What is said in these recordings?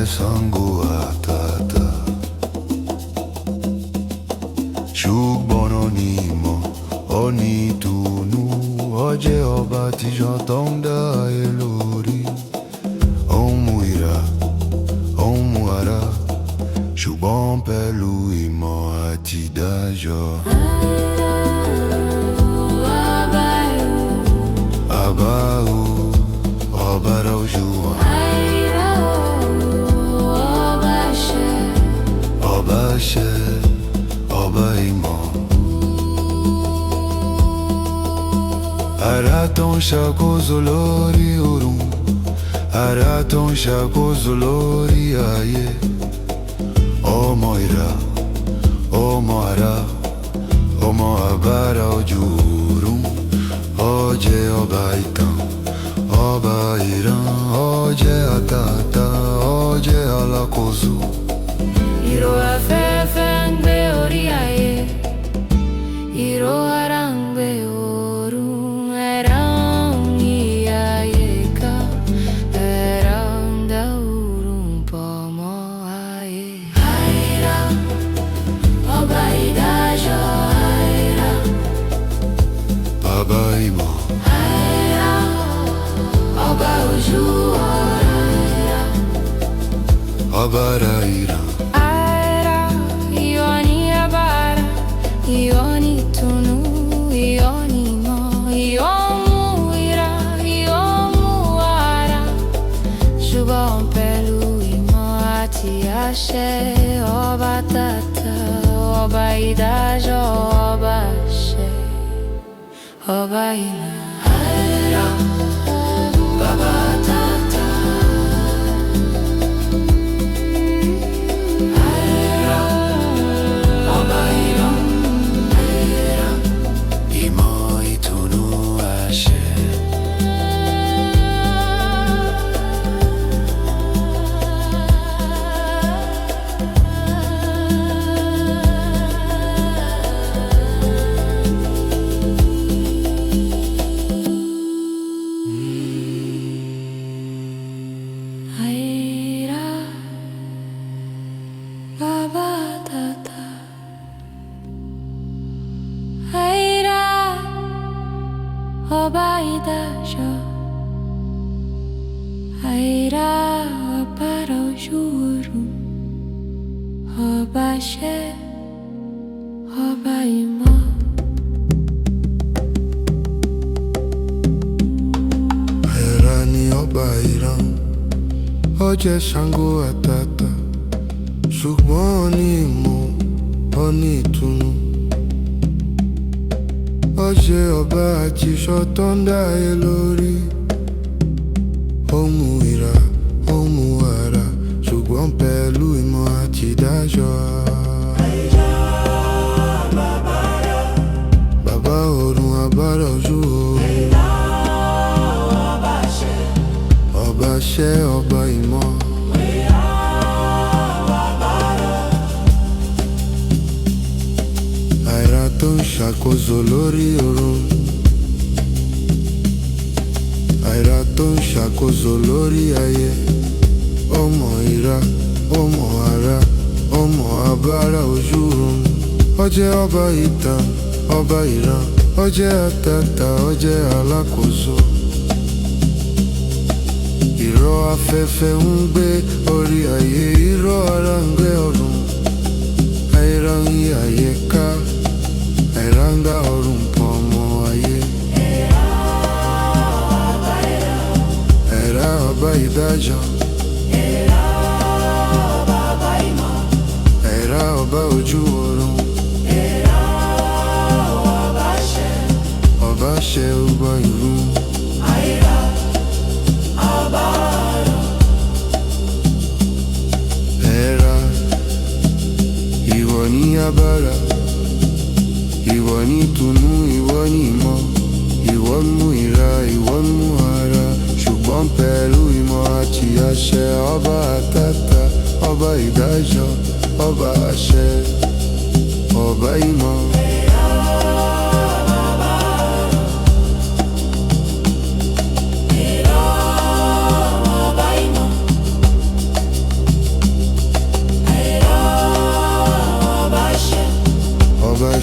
sango atata ṣùgbọ́n onímọ̀ onítùnú ọjẹ́ ọba tíjọ́ tó ń dá ẹ lórí òun mú ìrà òun mú ara ṣùgbọ́n pẹ̀lú ìmọ̀ àti ìdájọ́. Abáwo ọba rojú wa. Ọba ṣẹ ọba ìmọ̀. Ara tó ń ṣàkóso lórí ọ̀run, ara tó ń ṣàkóso lórí ayé. Ọmọ ìrà, ọmọ ara, ọmọ abára ojú ọ̀run. Ọjẹ́ ọba ìtàn, ọba ìran, ọjẹ́ àtàtà, ọjẹ́ alákòóso. Ìró afẹ́fẹ́ ń gbé orí ayé, ìró ara ń gbé ọ̀run, ẹ̀rá ń yí ayé ká, ẹ̀rá ń dá ọ̀run pọ̀ mọ́ ayé. Ayrá, ọba ìdájọ́, Ayrá. Bàbá ìmọ̀. Ayrá, ọba ojú ọ̀run, Ayrá. Ọba ara ìran. Ayrá, ìwọ ni abára, ìwọ ni ìtùnú, ìwọ ni ìmọ̀, ìwọ mú ìrà, ìwọ mú ara. Ṣùgbọ́n pẹ̀lú ìmọ̀ àti àṣẹ, ọba tata, ọba ìdájọ́, ọba àṣẹ, ọba ìmọ̀. Ayrá, bàbá tata. Ayrá, ọba ìran. Ayrá, Ìmọ̀ ìtùnú àṣẹ. Ayrá, bàbá tata. Ayrá, ọba ìdájọ́. Ayrá, abára ojú ọ̀run, ọba àṣẹ, ọba ìmọ̀. Ayrá ni ọba ìran, ọjẹ́ Ṣàngó àtàtà ṣùgbọ́n ó ní ìmọ̀, ó ní ìtùnú. Ọjẹ́ ọba àtìṣọ́ tó ń dá ẹ lórí. Ó mú ìrà, ó mú ara ṣùgbọ́n pẹ̀lú ìmọ̀ àti ìdájọ́. Bàbá ọ̀run abára ojú ọ̀run. Ọba àṣẹ, ọba ìmọ̀. Ayrá tó ń ṣàkóso lórí ọ̀run. Ayrá tó ń ṣàkóso lórí ayé. Ọmọ ìrà, ọmọ ara, ọmọ abára ojú ọ̀run. Ọjẹ́ ọba ìtàn, ọba ìran, ọjẹ́ àtàtà, ọjẹ́ alákòóso. Ìró afẹ́fẹ́ ń gbé orí ayé, ìró ara ń gbé ọ̀run. Ayrá ń yí ayé ká, Ayrá ń dá ọ̀run pọ̀ mọ́ ayé. Ayrá ọba ìdájọ́. Ayrá ọba ojú ọ̀run. Ọba àṣẹ, ọba ìlú. Ayrá, ìwọ ni abára, ìwọ ni ìtùnú, ìwọ ni ìmọ̀, ìwọ mú ìrà, ìwọ mú ara ṣùgbọ́n pẹ̀lú ìmọ̀ àti àṣẹ. Ọba àtàtà, ọba ìdájọ́, ọba àṣẹ, ọba ìmọ̀.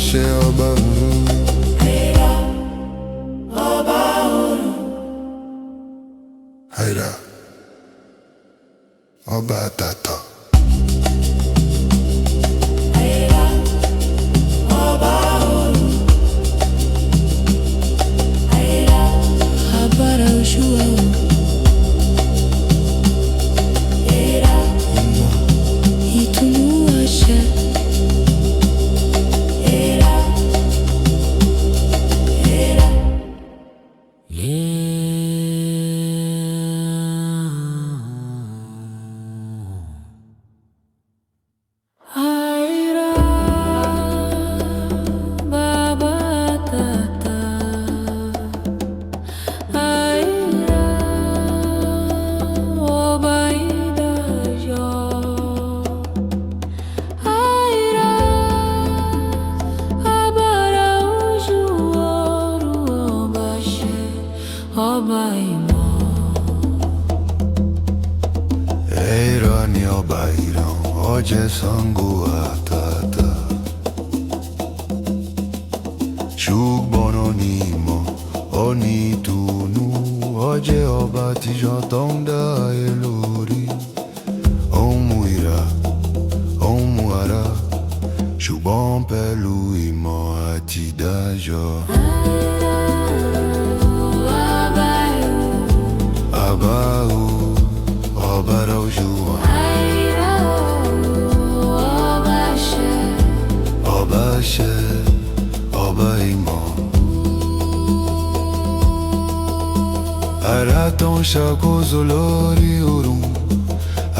àṣẹ ọba ọ̀run. Ayrá, ọba ọ̀run. Ayrá, ọba àtàtà. Ayrá, ọba ọ̀run. Ayrá, abara oṣù ọ̀run. Ayrá, ìtùnú àṣẹ. Ayrá, Ayrá. Ayrá, baba tata. Ayrá, ọba ìdájọ́. Ayrá, abara ojú ọ̀run, ọba àṣẹ, ọba ìmọ̀. Ayrá ni ọba ìran, ọjẹ́ Ṣàngó àtàtà. Ṣùgbọ́n ó ní ìmọ̀, ó ní ìtùnú, ọjẹ́ ọba àtijọ́ tó ń dá ayé lórí. Ó ń mú ìrà, ó ń mú àrá, ṣùgbọ́n pẹ̀lú ìmọ̀ àti ìdájọ́. Àbáwò, ọba ojú ọ̀run. Ayrá, ọba àṣẹ. Ọba àṣẹ, ọba ìmọ̀. Àrá tó ń ṣàkóso lórí ọ̀run,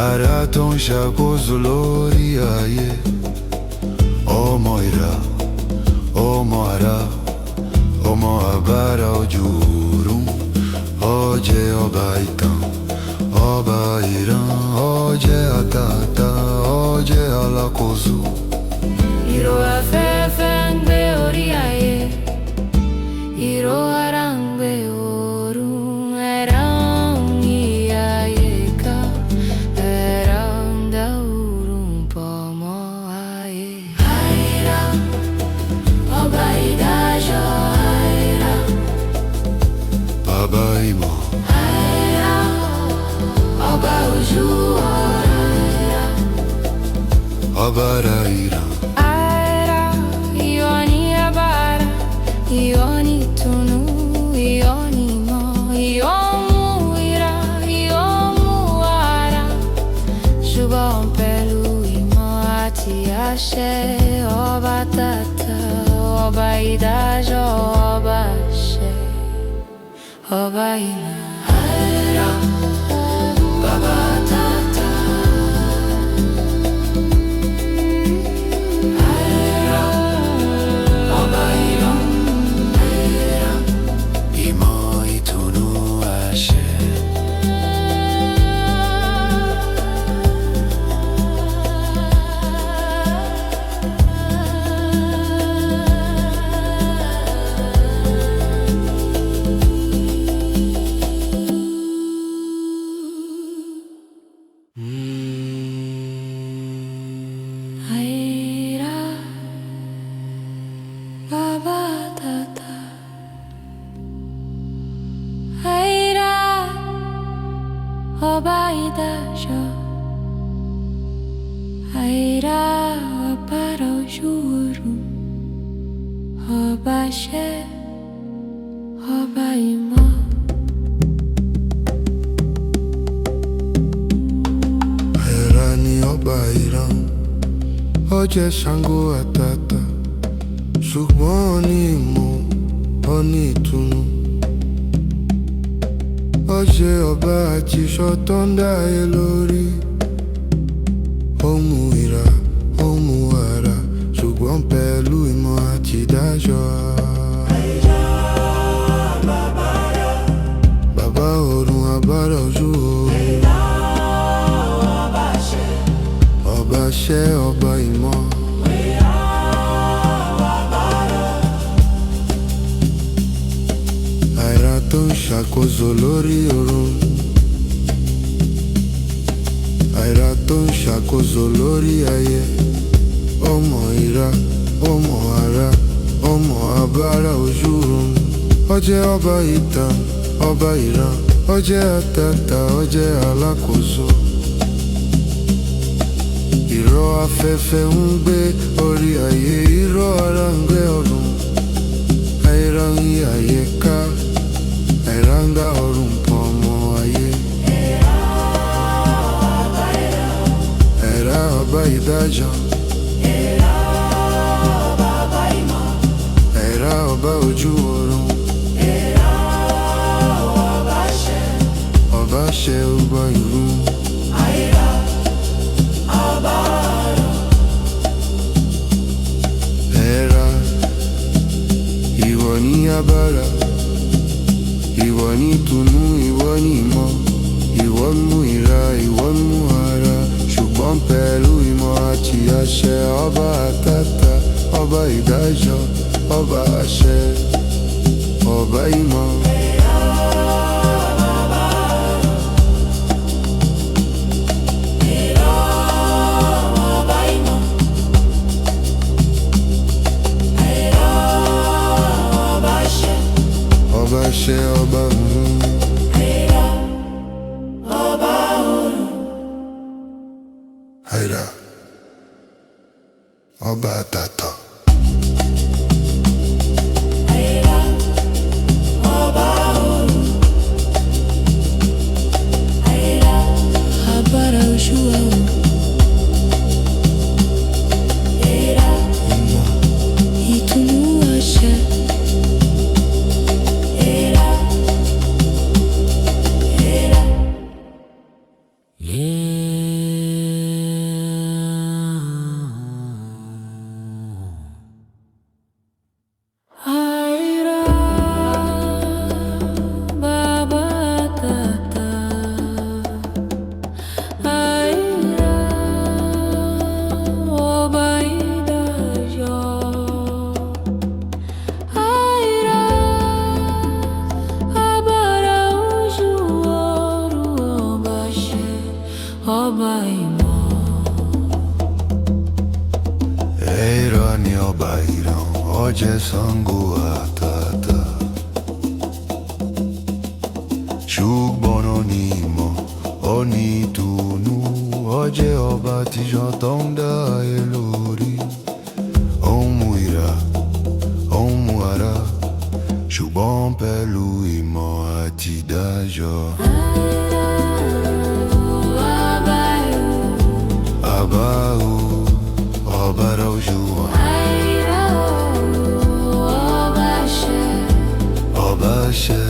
àrá tó ń ṣàkóso lórí ayé. Ọmọ ìrà, ọmọ àrá, ọmọ àbára ojú ọ̀run. Ó jẹ́ ọba ìtàn, ọba ìran, ó jẹ́ àtàtà, ó jẹ́ alákòóso. Ìró afẹ́fẹ́ ń gbé orí ayé, ìró ara ń gbé ọ̀run. Ẹ̀rá ń yí ayé ká, ẹ̀rá ń dá ọ̀run pọ̀ mọ́ ayé. Ayrá, ọba ìdájọ́. Ayrá, Bàbá ìmọ̀, Ayrá, ọba ojú ọ̀run. Ayrá, ọba ara ìran. Ayrá, ìwọ ni abara, ìwọ ni ìtùnú, ìwọ ni ìmọ̀, ìwọ mú ìrà, ìwọ mú àrá. Ṣùgbọ́n pẹ̀lú ìmọ̀ àti àṣẹ, ọba tata, ọba ìdájọ́, ọba àṣẹ, ọba ìmọ̀. Ayrá, baba tata. Ayrá, ọba ìran. Ayrá, Ìmọ̀, ìtùnú, àṣẹ. Ayrá, baba tata. Ayrá, ọba ìdájọ́. Ayrá, abara ojú ọ̀run, ọba àṣẹ, ọba ìmọ̀. Ayrá ni ọba ìran, ó jẹ́ Ṣàngó àtàtà. Ṣùgbọ́n ó ní ìmọ̀, ó ní ìtùnú, ó jẹ́ ọba àtijọ́ tó ń dá ayé lórí. Ó mú ìrà, ó mú àrá, ṣùgbọ́n pẹ̀lú ìmọ̀ àti ìdájọ́. Bàbá ọ̀run, àbára ojú ọ̀run. Ọba àṣẹ, ọba ìmọ̀. Ayrá tó ń ṣàkóso lórí ọ̀run. Ayrá tó ń ṣàkóso lórí ayé. Ọmọ ìrà, ọmọ ara, ọmọ abara ojú oorun. Ó jẹ́ ọba ìtàn, ọba ìran, ó jẹ́ àtàtà, ó jẹ́ alákòóso. Ìrọ̀ afẹ́fẹ́ ń gbé orí ayé, ìrọ̀ ara ń gbé ọ̀run. Ayrá ń yí ayé ká, Ayrá ń dá ọ̀run pọ̀ mọ́ ayé. Ayrá ọba ìdájọ́, Ayrá ọba ojú ọ̀run. Ọba ṣe ọba ìlú. Ayrá, ìwọ ni agbára, ìwọ ni ìtùnú, ìwọ ni ìmọ̀, ìwọ mú ìra, ìwọ mú ara. Ṣùgbọ́n pẹ̀lú ìmọ̀ àti àṣẹ, ọba àtàtà, ọba ìdájọ́, ọba àṣẹ, ọba ìmọ̀. Ọba ṣe ọba ọ̀run. Ayrá ọba àtàtà. Abara ojú ọ̀run. Ìtùnú àṣẹ. Ayrá, baba tata. Ayrá, ọba ìdájọ́. Ayrá, abara ojú ọ̀run. Ọba ṣe, ọba ìmọ̀. Ayrá ni ọba ìran, ó jẹ́ Ṣàngó àtàtà. Ṣùgbọ́n ó ní ìmọ̀, ó ní ìtùnú, ó jẹ́ ọba àtijọ́ tó ń dá ayé lórí. Ó ń mú ìra, ó ń mú ara, ṣùgbọ́n pẹ̀lú ìmọ̀ àti ìdájọ́. Àbáwò, ọba ojú ọ̀run. Ọba ṣe,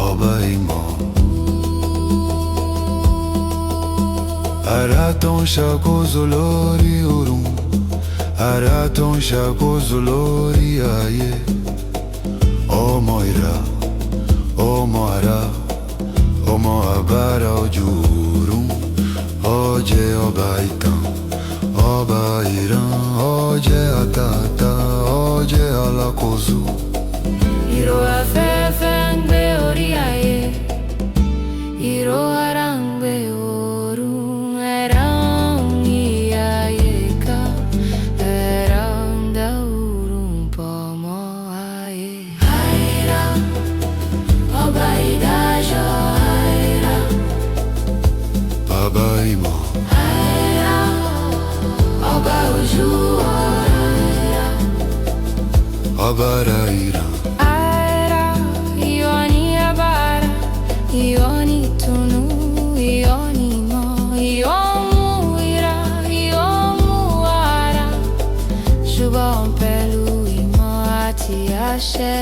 ọba ìmọ̀. Ayrá tó ń ṣàkóso lórí ọ̀run, Ayrá tó ń ṣàkóso lórí ayé. Ọmọ ìra, ọmọ ara, ọmọ abara ojú ọ̀run. Ó jẹ́ ọba ìtàn, ọba ìran, ó jẹ́ àtàtà, ó jẹ́ alákòóso. Ìrọ̀ afẹ́fẹ́ ń gbé orí ayé, ìrọ̀ ara ń gbé ọ̀run. Ayrá ń yí ayé ká, Ayrá ń dá ọ̀run pọ̀ mọ́ ayé. Ayrá, ọba ìdájọ́. Ayrá, Ọba ìmọ̀. Ayrá, ọba ojú ọ̀run. Ayrá, Ọba ara ìran. Ayrá, ìwọ ni agbára, ìwọ ni ìtùnú, ìwọ ni ìmọ̀, ìwọ mú ìra, ìwọ mú ara. Ṣùgbọ́n pẹ̀lú ìmọ̀ àti àṣẹ,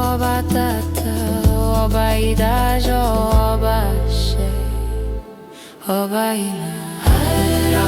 ọba tàtà, ọba ìdájọ́, ọba àṣẹ, ọba ìmọ̀. Ayrá,